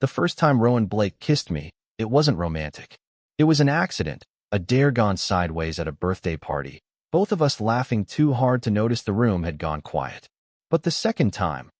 The first time Rowan Blake kissed me, it wasn't romantic. It was an accident, a dare gone sideways at a birthday party, both of us laughing too hard to notice the room had gone quiet. But the second time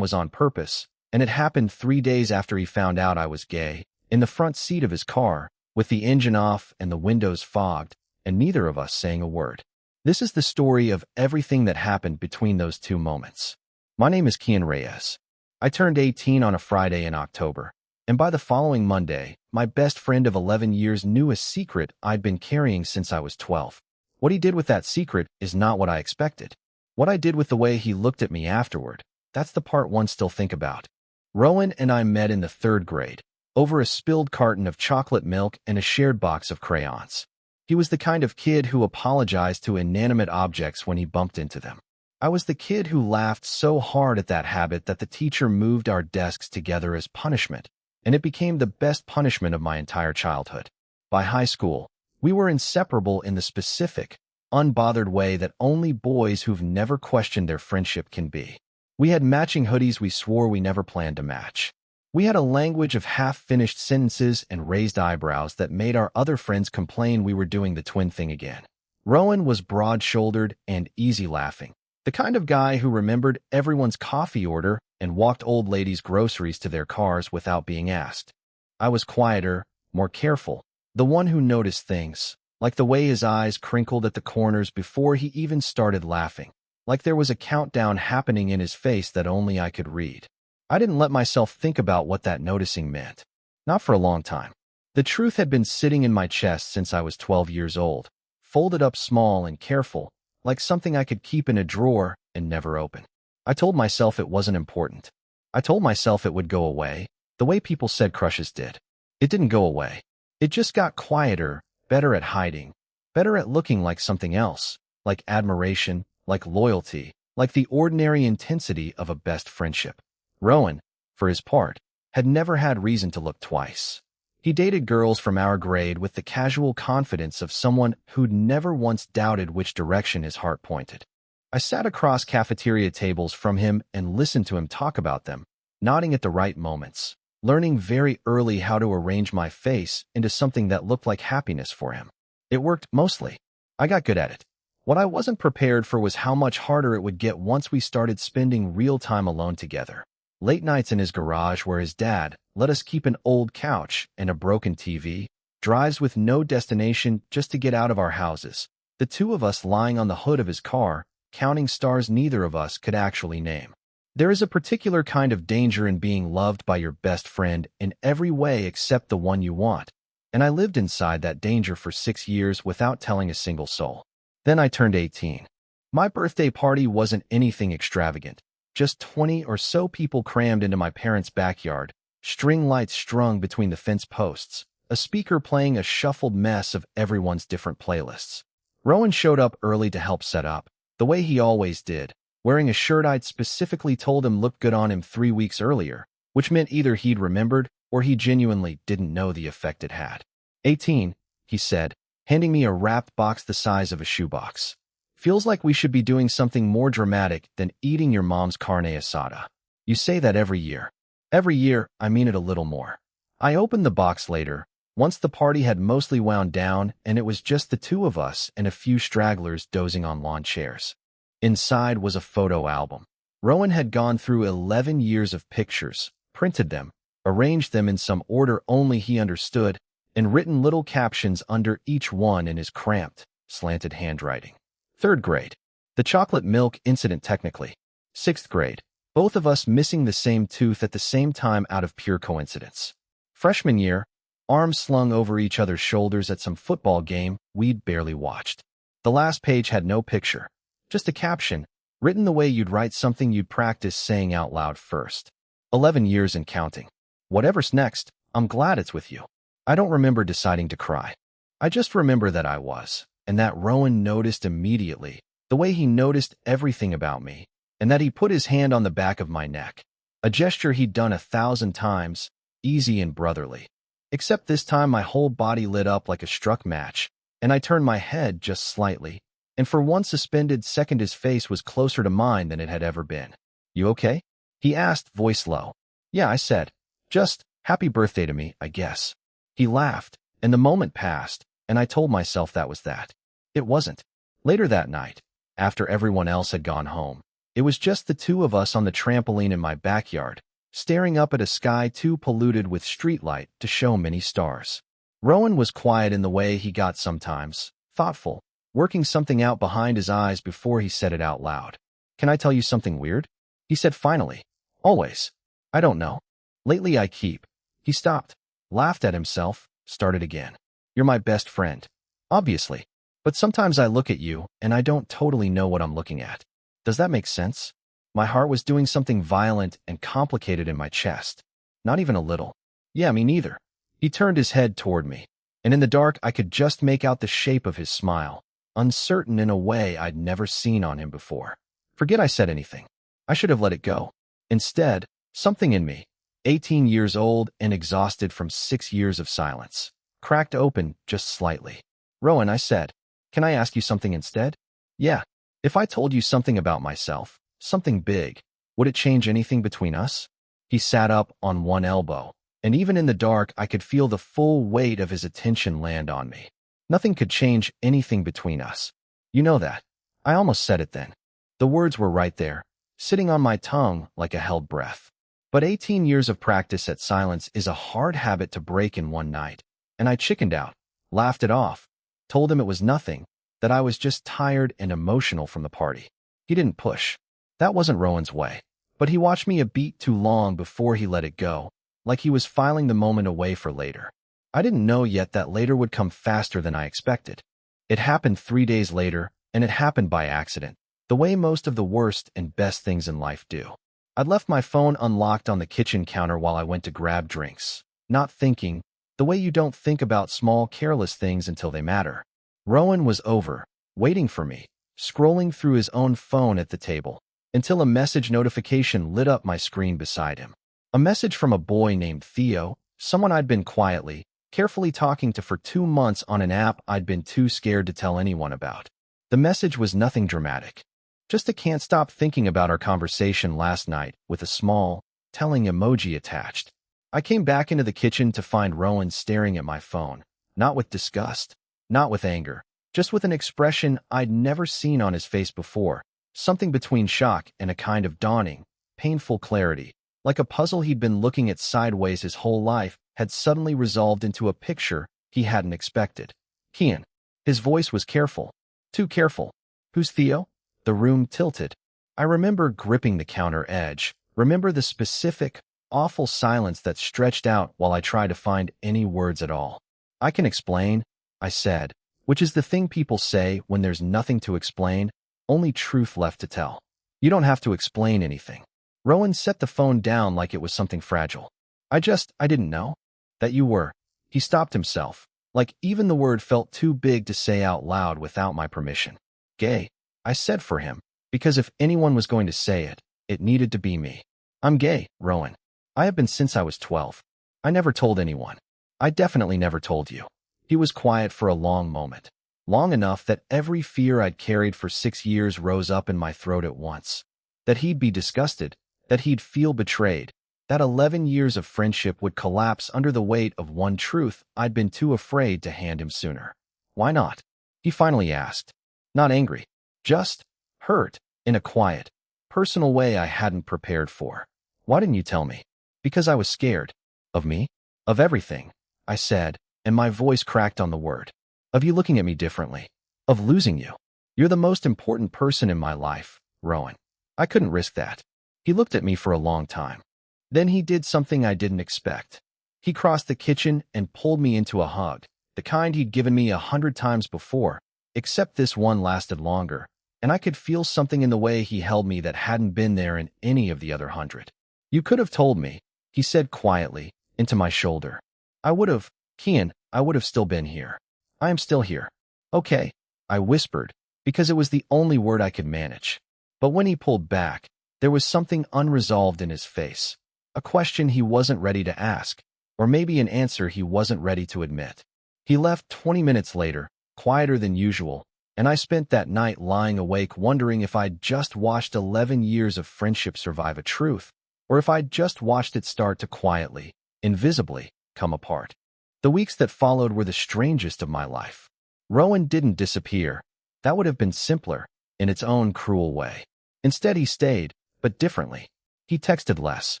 was on purpose, and it happened 3 days after he found out I was gay, in the front seat of his car, with the engine off and the windows fogged, and neither of us saying a word. This is the story of everything that happened between those two moments. My name is Kian Reyes. I turned 18 on a Friday in October, and by the following Monday, my best friend of 11 years knew a secret I'd been carrying since I was 12. What he did with that secret is not what I expected. What I did with the way he looked at me afterward, that's the part one still think about. Rowan and I met in the 3rd grade, over a spilled carton of chocolate milk and a shared box of crayons. He was the kind of kid who apologized to inanimate objects when he bumped into them. I was the kid who laughed so hard at that habit that the teacher moved our desks together as punishment, and it became the best punishment of my entire childhood. By high school, we were inseparable in the specific, unbothered way that only boys who've never questioned their friendship can be. We had matching hoodies we swore we never planned to match. We had a language of half-finished sentences and raised eyebrows that made our other friends complain we were doing the twin thing again. Rowan was broad-shouldered and easy laughing, the kind of guy who remembered everyone's coffee order and walked old ladies' groceries to their cars without being asked. I was quieter, more careful, the one who noticed things, like the way his eyes crinkled at the corners before he even started laughing, like there was a countdown happening in his face that only I could read. I didn't let myself think about what that noticing meant. Not for a long time. The truth had been sitting in my chest since I was 12 years old, folded up small and careful, like something I could keep in a drawer and never open. I told myself it wasn't important. I told myself it would go away, the way people said crushes did. It didn't go away. It just got quieter, better at hiding, better at looking like something else, like admiration, like loyalty, like the ordinary intensity of a best friendship. Rowan, for his part, had never had reason to look twice. He dated girls from our grade with the casual confidence of someone who'd never once doubted which direction his heart pointed. I sat across cafeteria tables from him and listened to him talk about them, nodding at the right moments, learning very early how to arrange my face into something that looked like happiness for him. It worked mostly. I got good at it. What I wasn't prepared for was how much harder it would get once we started spending real time alone together. Late nights in his garage where his dad let us keep an old couch and a broken TV, drives with no destination just to get out of our houses, the two of us lying on the hood of his car, counting stars neither of us could actually name. There is a particular kind of danger in being loved by your best friend in every way except the one you want, and I lived inside that danger for 6 years without telling a single soul. Then I turned 18. My birthday party wasn't anything extravagant. Just 20 or so people crammed into my parents' backyard, string lights strung between the fence posts, a speaker playing a shuffled mess of everyone's different playlists. Rowan showed up early to help set up, the way he always did, wearing a shirt I'd specifically told him looked good on him 3 weeks earlier, which meant either he'd remembered or he genuinely didn't know the effect it had. 18, he said, handing me a wrapped box the size of a shoebox. Feels like we should be doing something more dramatic than eating your mom's carne asada. You say that every year. Every year, I mean it a little more. I opened the box later, once the party had mostly wound down and it was just the two of us and a few stragglers dozing on lawn chairs. Inside was a photo album. Rowan had gone through 11 years of pictures, printed them, arranged them in some order only he understood, and written little captions under each one in his cramped, slanted handwriting. 3rd grade. The chocolate milk incident technically. 6th grade. Both of us missing the same tooth at the same time out of pure coincidence. Freshman year. Arms slung over each other's shoulders at some football game we'd barely watched. The last page had no picture. Just a caption, written the way you'd write something you'd practice saying out loud first. 11 years and counting. Whatever's next, I'm glad it's with you. I don't remember deciding to cry. I just remember that I was. And that Rowan noticed immediately, the way he noticed everything about me, and that he put his hand on the back of my neck, a gesture he'd done 1,000 times, easy and brotherly. Except this time my whole body lit up like a struck match, and I turned my head just slightly, and for one suspended second his face was closer to mine than it had ever been. You okay? He asked, voice low. Yeah, I said. Just, happy birthday to me, I guess. He laughed, and the moment passed, and I told myself that was that. It wasn't. Later that night, after everyone else had gone home, it was just the two of us on the trampoline in my backyard, staring up at a sky too polluted with streetlight to show many stars. Rowan was quiet in the way he got sometimes, thoughtful, working something out behind his eyes before he said it out loud. Can I tell you something weird? He said finally. Always. I don't know. Lately I keep. He stopped, laughed at himself, started again. You're my best friend. Obviously. But sometimes I look at you, and I don't totally know what I'm looking at. Does that make sense? My heart was doing something violent and complicated in my chest. Not even a little. Yeah, me neither. He turned his head toward me, and in the dark I could just make out the shape of his smile, uncertain in a way I'd never seen on him before. Forget I said anything. I should have let it go. Instead, something in me, 18 years old and exhausted from 6 years of silence, cracked open just slightly. Rowan, I said, can I ask you something instead? Yeah. If I told you something about myself, something big, would it change anything between us? He sat up on one elbow, and even in the dark I could feel the full weight of his attention land on me. Nothing could change anything between us. You know that. I almost said it then. The words were right there, sitting on my tongue like a held breath. But 18 years of practice at silence is a hard habit to break in one night, and I chickened out, laughed it off, told him it was nothing, that I was just tired and emotional from the party. He didn't push. That wasn't Rowan's way. But he watched me a beat too long before he let it go, like he was filing the moment away for later. I didn't know yet that later would come faster than I expected. It happened 3 days later, and it happened by accident, the way most of the worst and best things in life do. I'd left my phone unlocked on the kitchen counter while I went to grab drinks, not thinking, the way you don't think about small careless things until they matter. Rowan was over, waiting for me, scrolling through his own phone at the table, until a message notification lit up my screen beside him. A message from a boy named Theo, someone I'd been quietly, carefully talking to for 2 months on an app I'd been too scared to tell anyone about. The message was nothing dramatic. Just a can't stop thinking about our conversation last night with a small, telling emoji attached. I came back into the kitchen to find Rowan staring at my phone, not with disgust, not with anger, just with an expression I'd never seen on his face before, something between shock and a kind of dawning, painful clarity, like a puzzle he'd been looking at sideways his whole life had suddenly resolved into a picture he hadn't expected. Kian. His voice was careful. Too careful. Who's Theo? The room tilted. I remember gripping the counter edge, remember the specific, awful silence that stretched out while I tried to find any words at all. I can explain, I said, which is the thing people say when there's nothing to explain, only truth left to tell. You don't have to explain anything. Rowan set the phone down like it was something fragile. I didn't know that you were. He stopped himself, like even the word felt too big to say out loud without my permission. Gay, I said for him, because if anyone was going to say it, it needed to be me. I'm gay, Rowan. I have been since I was 12. I never told anyone. I definitely never told you. He was quiet for a long moment, long enough that every fear I'd carried for 6 years rose up in my throat at once. That he'd be disgusted, that he'd feel betrayed, that 11 years of friendship would collapse under the weight of one truth I'd been too afraid to hand him sooner. Why not? He finally asked. Not angry. Just hurt, in a quiet, personal way I hadn't prepared for. Why didn't you tell me? Because I was scared. Of me? Of everything, I said, and my voice cracked on the word. Of you looking at me differently. Of losing you. You're the most important person in my life, Rowan. I couldn't risk that. He looked at me for a long time. Then he did something I didn't expect. He crossed the kitchen and pulled me into a hug, the kind he'd given me 100 times before, except this one lasted longer, and I could feel something in the way he held me that hadn't been there in any of the other 100. You could have told me, he said quietly, into my shoulder. I would have, Kian, I would have still been here. I am still here. Okay, I whispered, because it was the only word I could manage. But when he pulled back, there was something unresolved in his face, a question he wasn't ready to ask, or maybe an answer he wasn't ready to admit. He left 20 minutes later, quieter than usual, and I spent that night lying awake wondering if I'd just watched 11 years of friendship survive a truth, or if I'd just watched it start to quietly, invisibly, come apart. The weeks that followed were the strangest of my life. Rowan didn't disappear. That would have been simpler, in its own cruel way. Instead, he stayed, but differently. He texted less.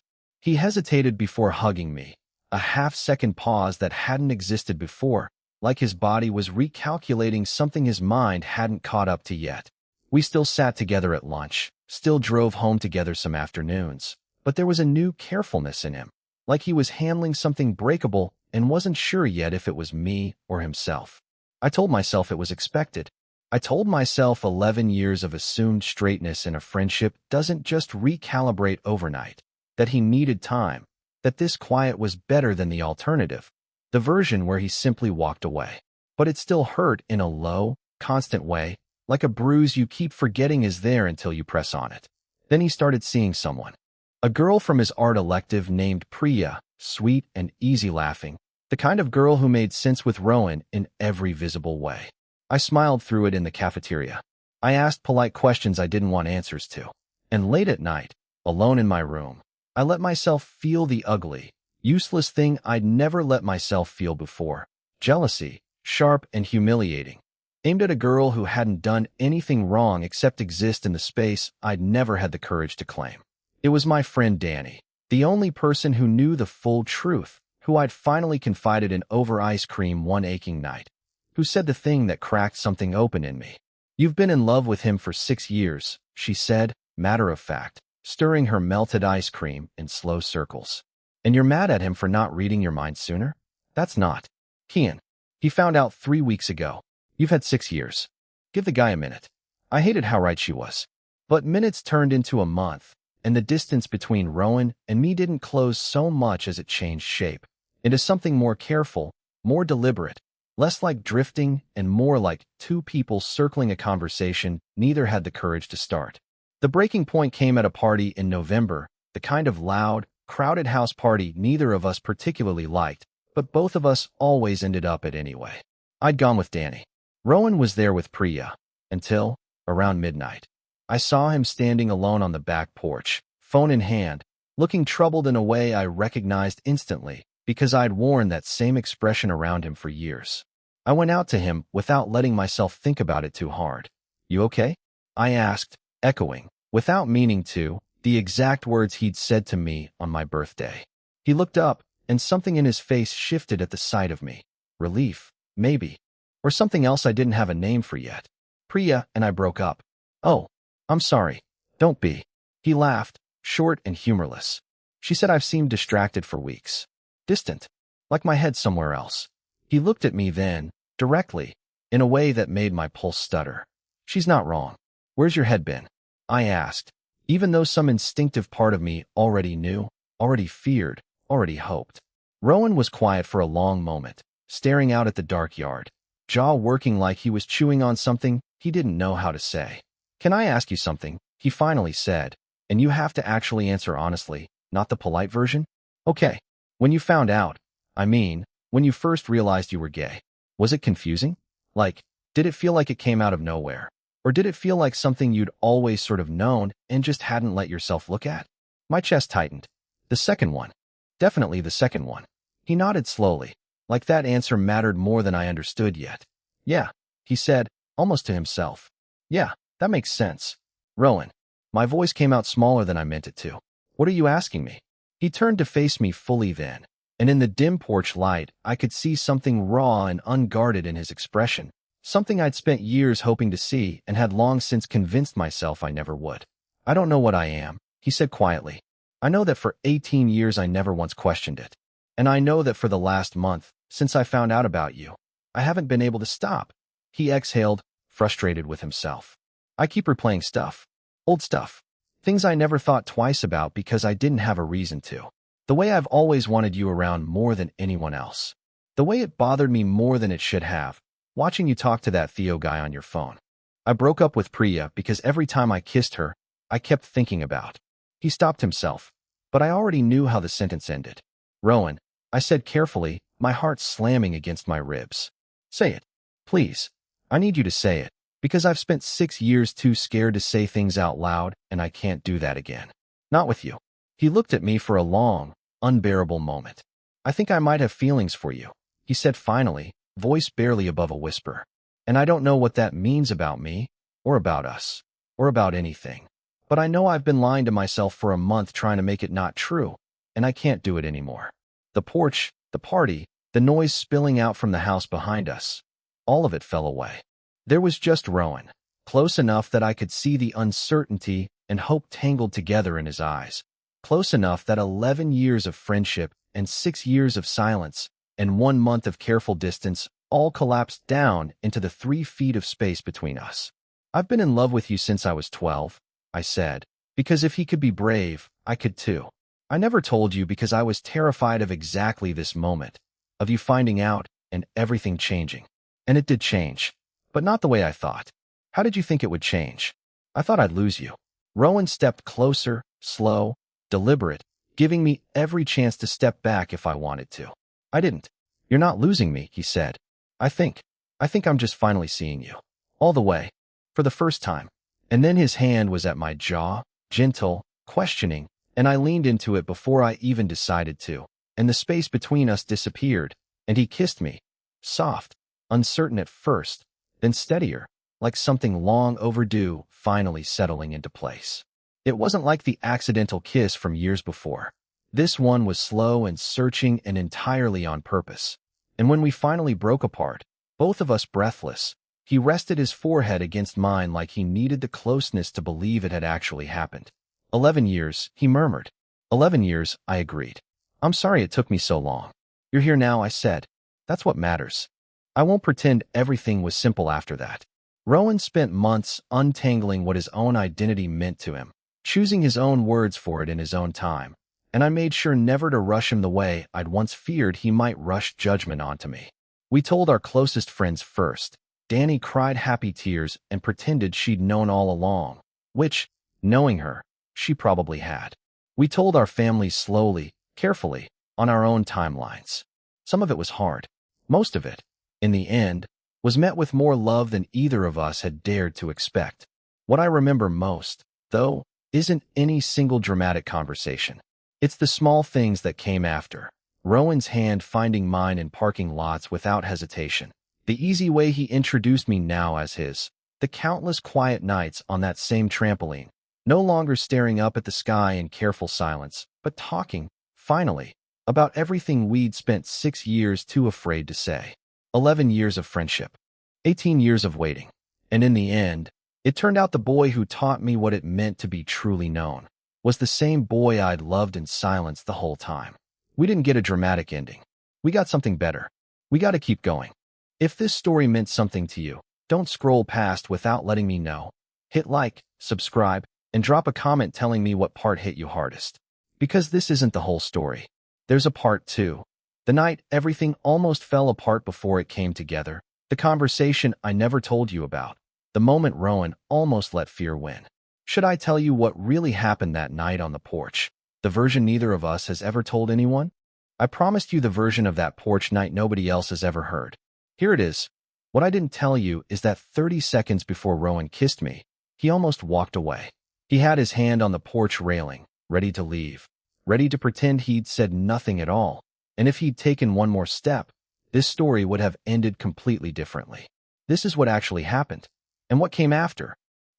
He hesitated before hugging me, a half-second pause that hadn't existed before, like his body was recalculating something his mind hadn't caught up to yet. We still sat together at lunch, still drove home together some afternoons, but there was a new carefulness in him, like he was handling something breakable and wasn't sure yet if it was me or himself. I told myself it was expected. I told myself 11 years of assumed straightness in a friendship doesn't just recalibrate overnight, that he needed time, that this quiet was better than the alternative, the version where he simply walked away. But it still hurt in a low, constant way, like a bruise you keep forgetting is there until you press on it. Then he started seeing someone. A girl from his art elective named Priya, sweet and easy laughing, the kind of girl who made sense with Rowan in every visible way. I smiled through it in the cafeteria. I asked polite questions I didn't want answers to. And late at night, alone in my room, I let myself feel the ugly, useless thing I'd never let myself feel before. Jealousy, sharp and humiliating, aimed at a girl who hadn't done anything wrong except exist in the space I'd never had the courage to claim. It was my friend Danny, the only person who knew the full truth, who I'd finally confided in over ice cream one aching night, who said the thing that cracked something open in me. "You've been in love with him for 6 years, she said, matter of fact, stirring her melted ice cream in slow circles. And you're mad at him for not reading your mind sooner? That's not. Kian. He found out 3 weeks ago. You've had 6 years. Give the guy a minute." I hated how right she was. But minutes turned into a month, and the distance between Rowan and me didn't close so much as it changed shape into something more careful, more deliberate, less like drifting and more like two people circling a conversation neither had the courage to start. The breaking point came at a party in November, the kind of loud, crowded house party neither of us particularly liked, but both of us always ended up at anyway. I'd gone with Danny. Rowan was there with Priya, until, around midnight, I saw him standing alone on the back porch, phone in hand, looking troubled in a way I recognized instantly, because I'd worn that same expression around him for years. I went out to him without letting myself think about it too hard. "You okay?" I asked, echoing, without meaning to, the exact words he'd said to me on my birthday. He looked up, and something in his face shifted at the sight of me. Relief, maybe. Or something else I didn't have a name for yet. "Priya and I broke up." "Oh, I'm sorry. Don't be." He laughed, short and humorless. "She said I've seemed distracted for weeks. Distant. Like my head somewhere else." He looked at me then, directly, in a way that made my pulse stutter. "She's not wrong. Where's your head been?" I asked, even though some instinctive part of me already knew, already feared, already hoped. Rowan was quiet for a long moment, staring out at the dark yard, jaw working like he was chewing on something he didn't know how to say. "Can I ask you something?" he finally said, "and you have to actually answer honestly, not the polite version." "Okay. When you found out, when you first realized you were gay, was it confusing? Like, did it feel like it came out of nowhere? Or did it feel like something you'd always sort of known and just hadn't let yourself look at?" My chest tightened. "The second one. Definitely the second one." He nodded slowly, like that answer mattered more than I understood yet. "Yeah," he said, almost to himself. "Yeah, that makes sense. Rowan." My voice came out smaller than I meant it to. "What are you asking me?" He turned to face me fully then, and in the dim porch light, I could see something raw and unguarded in his expression, something I'd spent years hoping to see and had long since convinced myself I never would. "I don't know what I am," he said quietly. "I know that for 18 years I never once questioned it. And I know that for the last month, since I found out about you, I haven't been able to stop." He exhaled, frustrated with himself. "I keep replaying stuff. Old stuff. Things I never thought twice about because I didn't have a reason to. The way I've always wanted you around more than anyone else. The way it bothered me more than it should have, watching you talk to that Theo guy on your phone. I broke up with Priya because every time I kissed her, I kept thinking about." He stopped himself, but I already knew how the sentence ended. "Rowan," I said carefully, my heart slamming against my ribs. "Say it. Please. I need you to say it. Because I've spent 6 years too scared to say things out loud, and I can't do that again. Not with you." He looked at me for a long, unbearable moment. I think I might have feelings for you, he said finally, voice barely above a whisper. And I don't know what that means about me, or about us, or about anything. But I know I've been lying to myself for a month trying to make it not true, and I can't do it anymore. The porch, the party, the noise spilling out from the house behind us, all of it fell away. There was just Rowan, close enough that I could see the uncertainty and hope tangled together in his eyes, close enough that 11 years of friendship and 6 years of silence and 1 month of careful distance all collapsed down into the 3 feet of space between us. I've been in love with you since I was 12, I said, because if he could be brave, I could too. I never told you because I was terrified of exactly this moment, of you finding out and everything changing. And it did change, but not the way I thought. How did you think it would change? I thought I'd lose you. Rowan stepped closer, slow, deliberate, giving me every chance to step back if I wanted to. I didn't. You're not losing me, he said. I think I'm just finally seeing you. All the way. For the first time. And then his hand was at my jaw, gentle, questioning, and I leaned into it before I even decided to, and the space between us disappeared, and he kissed me. Soft, uncertain at first, then steadier, like something long overdue finally settling into place. It wasn't like the accidental kiss from years before. This one was slow and searching and entirely on purpose. And when we finally broke apart, both of us breathless, he rested his forehead against mine like he needed the closeness to believe it had actually happened. 11 years, he murmured. 11 years, I agreed. I'm sorry it took me so long. You're here now, I said. That's what matters. I won't pretend everything was simple after that. Rowan spent months untangling what his own identity meant to him, choosing his own words for it in his own time, and I made sure never to rush him the way I'd once feared he might rush judgment onto me. We told our closest friends first. Danny cried happy tears and pretended she'd known all along, which, knowing her, she probably had. We told our families slowly, carefully, on our own timelines. Some of it was hard. Most of it, in the end, was met with more love than either of us had dared to expect. What I remember most, though, isn't any single dramatic conversation. It's the small things that came after. Rowan's hand finding mine in parking lots without hesitation. The easy way he introduced me now as his. The countless quiet nights on that same trampoline. No longer staring up at the sky in careful silence, but talking, finally, about everything we'd spent 6 years too afraid to say. 11 years of friendship. 18 years of waiting. And in the end, it turned out the boy who taught me what it meant to be truly known was the same boy I'd loved in silence the whole time. We didn't get a dramatic ending. We got something better. We got to keep going. If this story meant something to you, don't scroll past without letting me know. Hit like, subscribe, and drop a comment telling me what part hit you hardest. Because this isn't the whole story. There's a part 2. The night everything almost fell apart before it came together. The conversation I never told you about. The moment Rowan almost let fear win. Should I tell you what really happened that night on the porch? The version neither of us has ever told anyone? I promised you the version of that porch night nobody else has ever heard. Here it is. What I didn't tell you is that 30 seconds before Rowan kissed me, he almost walked away. He had his hand on the porch railing, ready to leave, ready to pretend he'd said nothing at all. And if he'd taken one more step, this story would have ended completely differently. This is what actually happened. And what came after?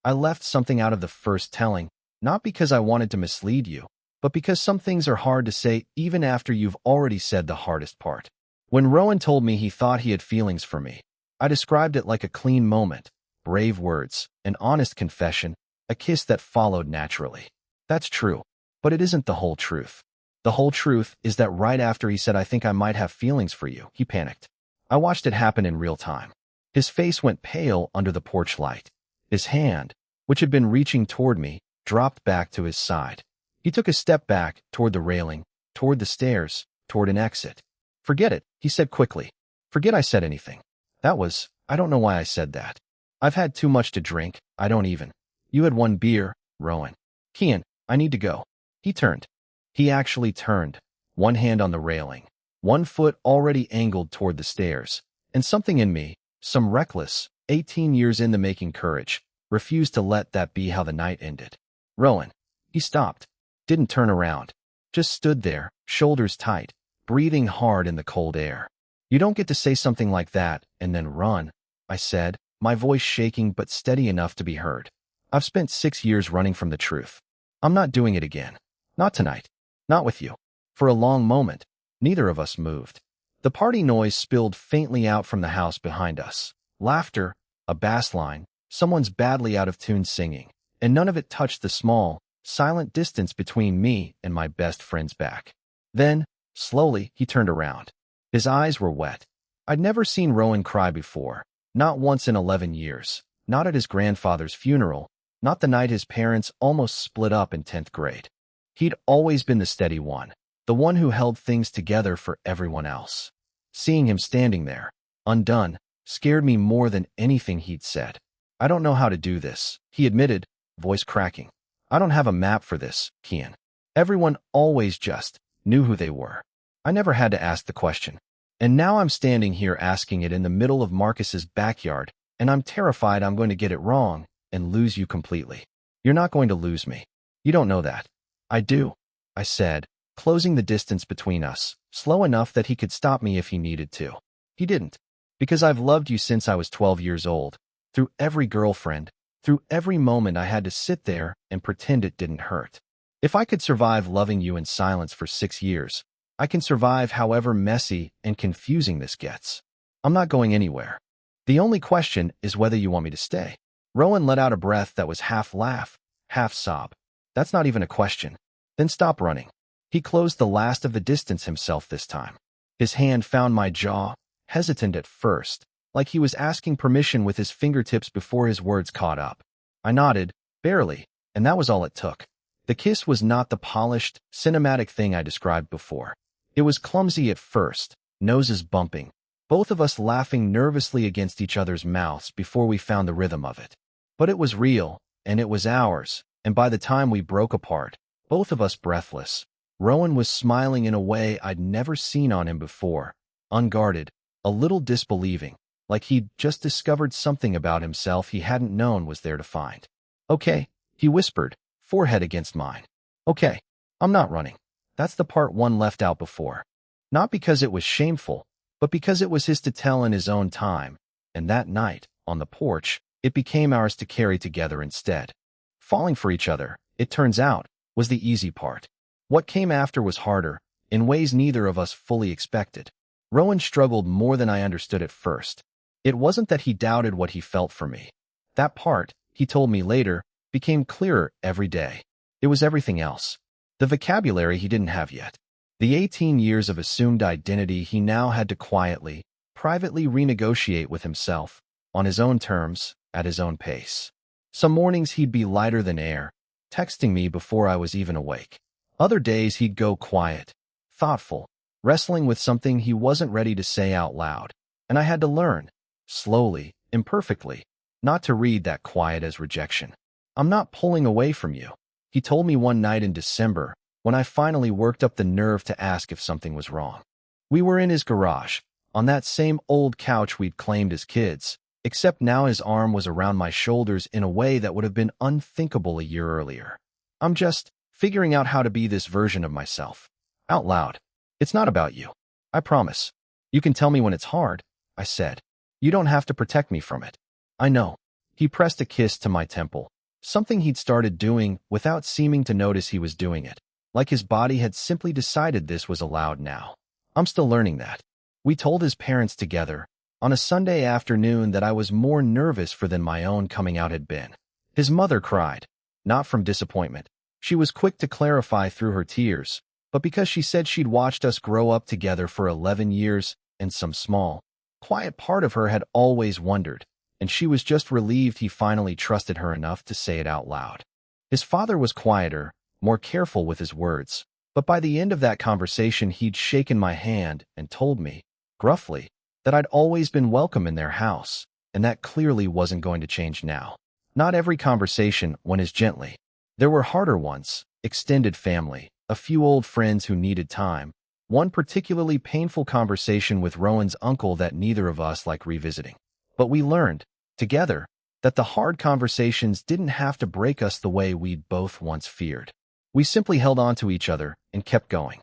I left something out of the first telling, not because I wanted to mislead you, but because some things are hard to say even after you've already said the hardest part. When Rowan told me he thought he had feelings for me, I described it like a clean moment, brave words, an honest confession, a kiss that followed naturally. That's true, but it isn't the whole truth. The whole truth is that right after he said I think I might have feelings for you, he panicked. I watched it happen in real time. His face went pale under the porch light. His hand, which had been reaching toward me, dropped back to his side. He took a step back toward the railing, toward the stairs, toward an exit. Forget it, he said quickly. Forget I said anything. I don't know why I said that. I've had too much to drink, I don't even. You had 1 beer, Rowan. Kian, I need to go. He turned. He actually turned, one hand on the railing, 1 foot already angled toward the stairs, and something in me, some reckless, 18 years in the making courage, refused to let that be how the night ended. Rowan. He stopped, didn't turn around, just stood there, shoulders tight, breathing hard in the cold air. "You don't get to say something like that and then run," I said, my voice shaking but steady enough to be heard. "I've spent 6 years running from the truth. I'm not doing it again. Not tonight. Not with you." For a long moment, neither of us moved. The party noise spilled faintly out from the house behind us. Laughter, a bass line, someone's badly out of tune singing, and none of it touched the small, silent distance between me and my best friend's back. Then, slowly, he turned around. His eyes were wet. I'd never seen Rowan cry before, not once in 11 years, not at his grandfather's funeral, not the night his parents almost split up in 10th grade. He'd always been the steady one, the one who held things together for everyone else. Seeing him standing there, undone, scared me more than anything he'd said. "I don't know how to do this," he admitted, voice cracking. "I don't have a map for this, Kian." Everyone always just knew who they were. I never had to ask the question. And now I'm standing here asking it in the middle of Marcus's backyard, and I'm terrified I'm going to get it wrong and lose you completely. "You're not going to lose me. You don't know that." "I do," I said, closing the distance between us, slow enough that he could stop me if he needed to. He didn't. "Because I've loved you since I was 12 years old, through every girlfriend, through every moment I had to sit there and pretend it didn't hurt. If I could survive loving you in silence for 6 years, I can survive however messy and confusing this gets. I'm not going anywhere. The only question is whether you want me to stay." Rowan let out a breath that was half laugh, half sob. "That's not even a question." "Then stop running." He closed the last of the distance himself this time. His hand found my jaw, hesitant at first, like he was asking permission with his fingertips before his words caught up. I nodded, barely, and that was all it took. The kiss was not the polished, cinematic thing I described before. It was clumsy at first, noses bumping, both of us laughing nervously against each other's mouths before we found the rhythm of it. But it was real, and it was ours, and by the time we broke apart, both of us breathless, Rowan was smiling in a way I'd never seen on him before, unguarded, a little disbelieving, like he'd just discovered something about himself he hadn't known was there to find. "Okay," he whispered, forehead against mine. "Okay, I'm not running." That's the part one left out before. Not because it was shameful, but because it was his to tell in his own time, and that night, on the porch, it became ours to carry together instead. Falling for each other, it turns out, was the easy part. What came after was harder, in ways neither of us fully expected. Rowan struggled more than I understood at first. It wasn't that he doubted what he felt for me. That part, he told me later, became clearer every day. It was everything else. The vocabulary he didn't have yet. The 18 years of assumed identity he now had to quietly, privately renegotiate with himself, on his own terms, at his own pace. Some mornings he'd be lighter than air, texting me before I was even awake. Other days he'd go quiet, thoughtful, wrestling with something he wasn't ready to say out loud. And I had to learn, slowly, imperfectly, not to read that quiet as rejection. "I'm not pulling away from you," he told me one night in December, when I finally worked up the nerve to ask if something was wrong. We were in his garage, on that same old couch we'd claimed as kids, except now his arm was around my shoulders in a way that would have been unthinkable a year earlier. "I'm just figuring out how to be this version of myself." Out loud. "It's not about you. I promise. You can tell me when it's hard," I said. "You don't have to protect me from it." "I know." He pressed a kiss to my temple, something he'd started doing without seeming to notice he was doing it, like his body had simply decided this was allowed now. "I'm still learning that." We told his parents together, on a Sunday afternoon, that I was more nervous for than my own coming out had been. His mother cried, not from disappointment. She was quick to clarify through her tears, but because she said she'd watched us grow up together for 11 years, and some small, quiet part of her had always wondered, and she was just relieved he finally trusted her enough to say it out loud. His father was quieter, more careful with his words, but by the end of that conversation he'd shaken my hand and told me, gruffly, that I'd always been welcome in their house, and that clearly wasn't going to change now. Not every conversation went as gently. There were harder ones, extended family, a few old friends who needed time, one particularly painful conversation with Rowan's uncle that neither of us liked revisiting. But we learned, together, that the hard conversations didn't have to break us the way we'd both once feared. We simply held on to each other and kept going.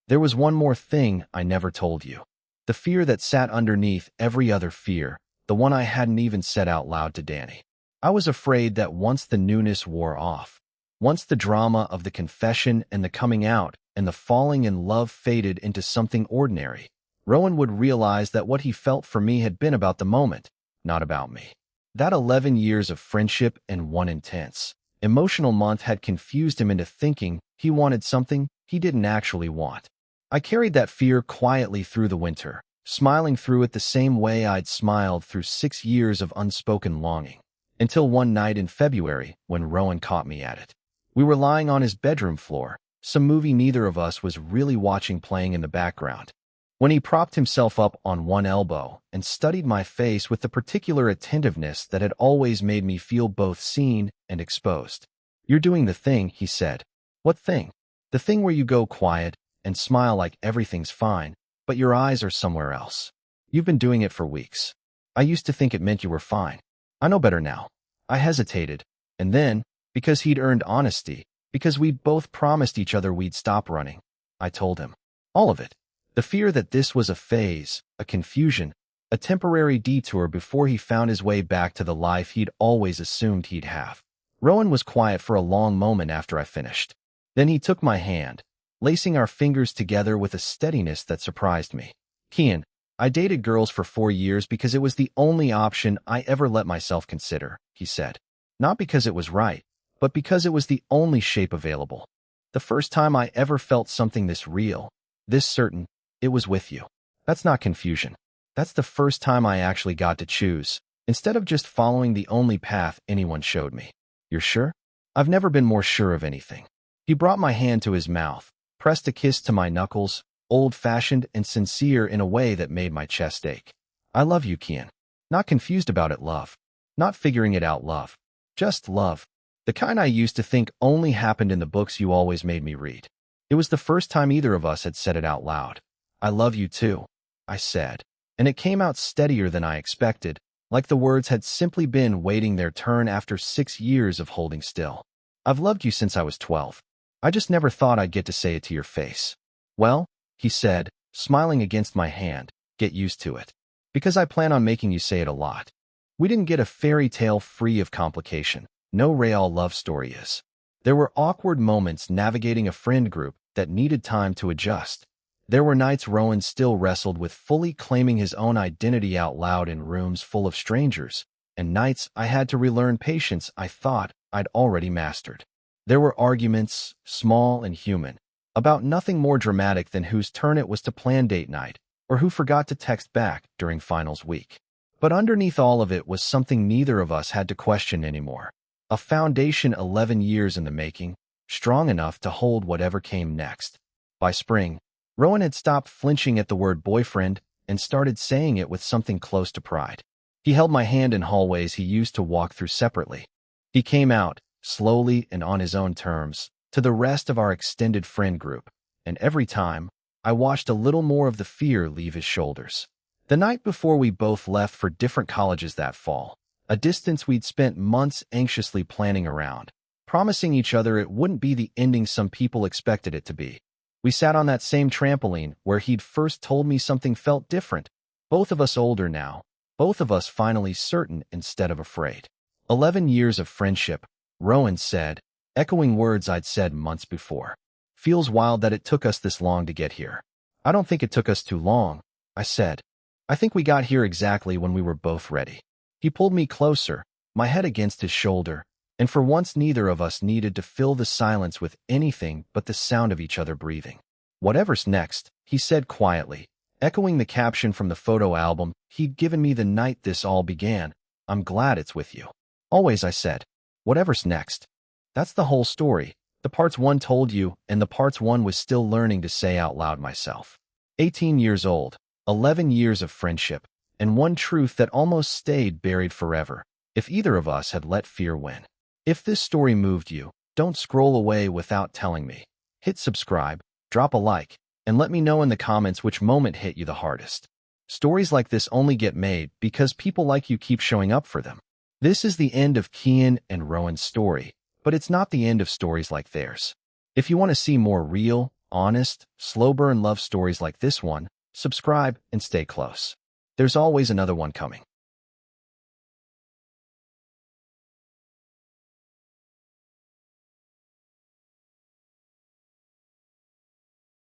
There was one more thing I never told you. The fear that sat underneath every other fear, the one I hadn't even said out loud to Danny. I was afraid that once the newness wore off, once the drama of the confession and the coming out and the falling in love faded into something ordinary, Rowan would realize that what he felt for me had been about the moment, not about me. That 11 years of friendship and one intense, emotional month had confused him into thinking he wanted something he didn't actually want. I carried that fear quietly through the winter, smiling through it the same way I'd smiled through 6 years of unspoken longing. Until one night in February when Rowan caught me at it. We were lying on his bedroom floor, some movie neither of us was really watching playing in the background, when he propped himself up on one elbow and studied my face with the particular attentiveness that had always made me feel both seen and exposed. "You're doing the thing," he said. "What thing?" "The thing where you go quiet and smile like everything's fine, but your eyes are somewhere else. You've been doing it for weeks. I used to think it meant you were fine. I know better now." I hesitated, and then, because he'd earned honesty, because we'd both promised each other we'd stop running, I told him. All of it. The fear that this was a phase, a confusion, a temporary detour before he found his way back to the life he'd always assumed he'd have. Rowan was quiet for a long moment after I finished. Then he took my hand, lacing our fingers together with a steadiness that surprised me. "Kian, I dated girls for 4 years because it was the only option I ever let myself consider," he said. "Not because it was right, but because it was the only shape available. The first time I ever felt something this real, this certain, it was with you. That's not confusion. That's the first time I actually got to choose, instead of just following the only path anyone showed me." "You're sure?" "I've never been more sure of anything." He brought my hand to his mouth, pressed a kiss to my knuckles, old-fashioned and sincere in a way that made my chest ache. "I love you, Kian. Not confused about it love. Not figuring it out love. Just love. The kind I used to think only happened in the books you always made me read." It was the first time either of us had said it out loud. "I love you too," I said, and it came out steadier than I expected, like the words had simply been waiting their turn after 6 years of holding still. "I've loved you since I was 12. I just never thought I'd get to say it to your face." "Well," he said, smiling against my hand, "get used to it. Because I plan on making you say it a lot." We didn't get a fairy tale free of complication. No real love story is. There were awkward moments navigating a friend group that needed time to adjust. There were nights Rowan still wrestled with fully claiming his own identity out loud in rooms full of strangers, and nights I had to relearn patience I thought I'd already mastered. There were arguments, small and human, about nothing more dramatic than whose turn it was to plan date night, or who forgot to text back during finals week. But underneath all of it was something neither of us had to question anymore. A foundation 11 years in the making, strong enough to hold whatever came next. By spring, Rowan had stopped flinching at the word boyfriend and started saying it with something close to pride. He held my hand in hallways he used to walk through separately. He came out, slowly and on his own terms, to the rest of our extended friend group, and every time, I watched a little more of the fear leave his shoulders. The night before we both left for different colleges that fall, a distance we'd spent months anxiously planning around, promising each other it wouldn't be the ending some people expected it to be. We sat on that same trampoline where he'd first told me something felt different, both of us older now, both of us finally certain instead of afraid. 11 years of friendship, Rowan said, echoing words I'd said months before. Feels wild that it took us this long to get here. I don't think it took us too long, I said. I think we got here exactly when we were both ready. He pulled me closer, my head against his shoulder, and for once neither of us needed to fill the silence with anything but the sound of each other breathing. Whatever's next, he said quietly, echoing the caption from the photo album he'd given me the night this all began. I'm glad it's with you. Always, I said. Whatever's next. That's the whole story. The parts one told you, and the parts one was still learning to say out loud myself. 18 years old, 11 years of friendship, and one truth that almost stayed buried forever, if either of us had let fear win. If this story moved you, don't scroll away without telling me. Hit subscribe, drop a like, and let me know in the comments which moment hit you the hardest. Stories like this only get made because people like you keep showing up for them. This is the end of Kian and Rowan's story, but it's not the end of stories like theirs. If you want to see more real, honest, slow-burn love stories like this one, subscribe and stay close. There's always another one coming.